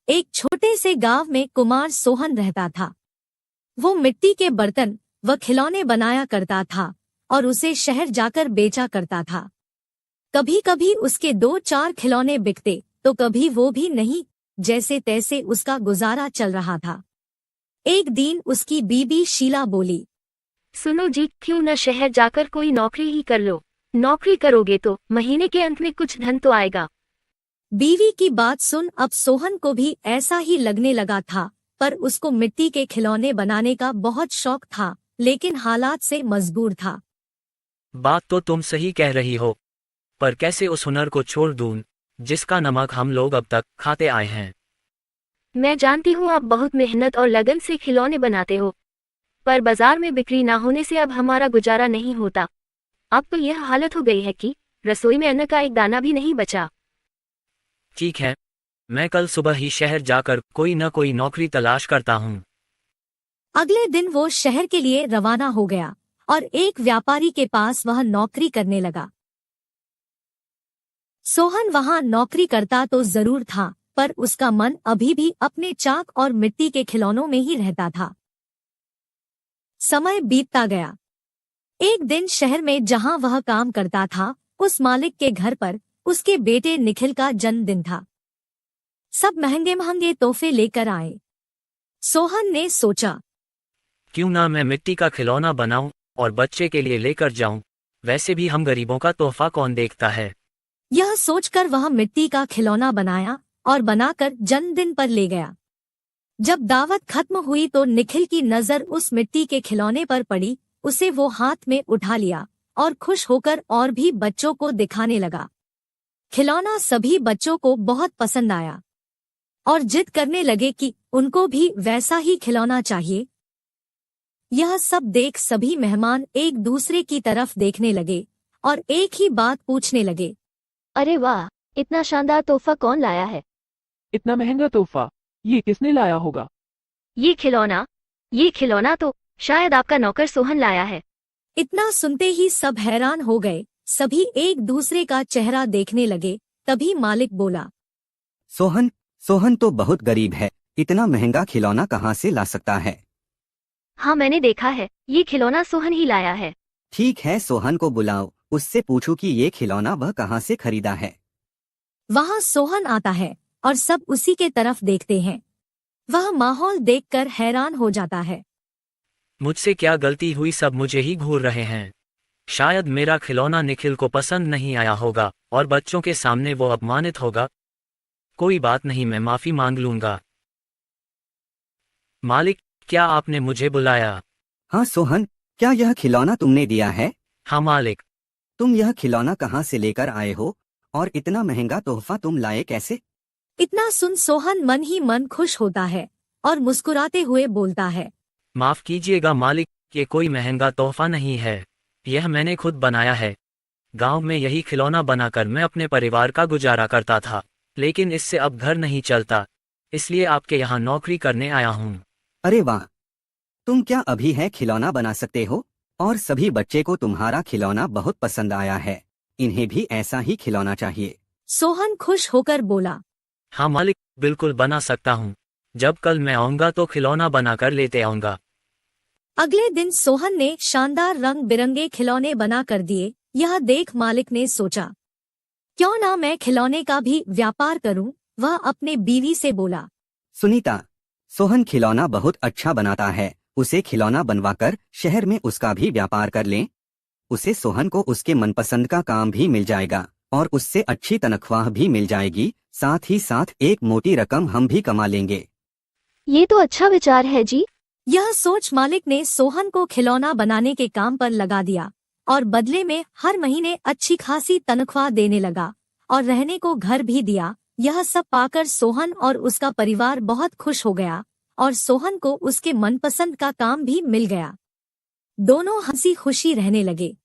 एक छोटे से गांव में कुमार सोहन रहता था। वो मिट्टी के बर्तन व खिलौने बनाया करता था और उसे शहर जाकर बेचा करता था। कभी कभी उसके 2-4 खिलौने बिकते तो कभी वो भी नहीं, जैसे तैसे उसका गुजारा चल रहा था। एक दिन उसकी बीबी शीला बोली, सुनो जी, क्यों न शहर जाकर कोई नौकरी ही कर लो। नौकरी करोगे तो महीने के अंत में कुछ धन तो आएगा। बीवी की बात सुन अब सोहन को भी ऐसा ही लगने लगा था, पर उसको मिट्टी के खिलौने बनाने का बहुत शौक था, लेकिन हालात से मजबूर था। बात तो तुम सही कह रही हो, पर कैसे उस हुनर को छोड़ दूं जिसका नमक हम लोग अब तक खाते आए हैं। मैं जानती हूँ आप बहुत मेहनत और लगन से खिलौने बनाते हो, पर बाजार में बिक्री ना होने से अब हमारा गुजारा नहीं होता। अब तो यह हालत हो गई है कि रसोई में अन्न का एक दाना भी नहीं बचा। ठीक है, मैं कल सुबह ही शहर जाकर कोई न कोई नौकरी तलाश करता हूँ। अगले दिन वो शहर के लिए रवाना हो गया और एक व्यापारी के पास वह नौकरी करने लगा। सोहन वहां नौकरी करता तो जरूर था, पर उसका मन अभी भी अपने चाक और मिट्टी के खिलौनों में ही रहता था। समय बीतता गया। एक दिन शहर में जहां वह काम करता था, उस मालिक के घर पर उसके बेटे निखिल का जन्मदिन था। सब महंगे महंगे तोहफे लेकर आए। सोहन ने सोचा, क्यों ना मैं मिट्टी का खिलौना बनाऊं और बच्चे के लिए लेकर जाऊं। वैसे भी हम गरीबों का तोहफा कौन देखता है। यह सोचकर वह मिट्टी का खिलौना बनाया और बनाकर जन्मदिन पर ले गया। जब दावत खत्म हुई तो निखिल की नजर उस मिट्टी के खिलौने पर पड़ी। उसे वो हाथ में उठा लिया और खुश होकर और भी बच्चों को दिखाने लगा। खिलौना सभी बच्चों को बहुत पसंद आया और जिद करने लगे कि उनको भी वैसा ही खिलौना चाहिए। यह सब देख सभी मेहमान एक दूसरे की तरफ देखने लगे और एक ही बात पूछने लगे, अरे वाह, इतना शानदार तोहफा कौन लाया है? इतना महंगा तोहफा ये किसने लाया होगा? ये खिलौना तो शायद आपका नौकर सोहन लाया है। इतना सुनते ही सब हैरान हो गए। सभी एक दूसरे का चेहरा देखने लगे। तभी मालिक बोला, सोहन तो बहुत गरीब है, इतना महंगा खिलौना कहाँ से ला सकता है? हाँ, मैंने देखा है, ये खिलौना सोहन ही लाया है। ठीक है, सोहन को बुलाओ, उससे पूछो कि ये खिलौना वह कहाँ से खरीदा है। वहाँ सोहन आता है और सब उसी के तरफ देखते हैं। वह माहौल देखकर हैरान हो जाता है। मुझसे क्या गलती हुई, सब मुझे ही घूर रहे हैं। शायद मेरा खिलौना निखिल को पसंद नहीं आया होगा और बच्चों के सामने वो अपमानित होगा। कोई बात नहीं, मैं माफी मांग लूंगा। मालिक, क्या आपने मुझे बुलाया? हाँ सोहन, क्या यह खिलौना तुमने दिया है? हाँ मालिक। तुम यह खिलौना कहाँ से लेकर आए हो और इतना महंगा तोहफा तुम लाए कैसे? इतना सुन सोहन मन ही मन खुश होता है और मुस्कुराते हुए बोलता है, माफ कीजिएगा मालिक, ये कोई महंगा तोहफा नहीं है, यह मैंने खुद बनाया है। गांव में यही खिलौना बनाकर मैं अपने परिवार का गुजारा करता था, लेकिन इससे अब घर नहीं चलता, इसलिए आपके यहाँ नौकरी करने आया हूँ। अरे वाह, तुम क्या अभी है खिलौना बना सकते हो? और सभी बच्चे को तुम्हारा खिलौना बहुत पसंद आया है, इन्हें भी ऐसा ही खिलौना चाहिए। सोहन खुश होकर बोला, हाँ मालिक, बिल्कुल बना सकता हूँ। जब कल मैं आऊँगा तो खिलौना बनाकर लेते आऊँगा। अगले दिन सोहन ने शानदार रंग बिरंगे खिलौने बना कर दिए। यह देख मालिक ने सोचा, क्यों ना मैं खिलौने का भी व्यापार करूं। वह अपने बीवी से बोला, सुनीता, सोहन खिलौना बहुत अच्छा बनाता है, उसे खिलौना बनवाकर शहर में उसका भी व्यापार कर लें। उसे सोहन को उसके मनपसंद का काम भी मिल जाएगा और उससे अच्छी तनख्वाह भी मिल जाएगी, साथ ही साथ एक मोटी रकम हम भी कमा लेंगे। ये तो अच्छा विचार है जी। यह सोच मालिक ने सोहन को खिलौना बनाने के काम पर लगा दिया और बदले में हर महीने अच्छी खासी तनख्वाह देने लगा और रहने को घर भी दिया। यह सब पाकर सोहन और उसका परिवार बहुत खुश हो गया और सोहन को उसके मनपसंद का काम भी मिल गया। दोनों हंसी खुशी रहने लगे।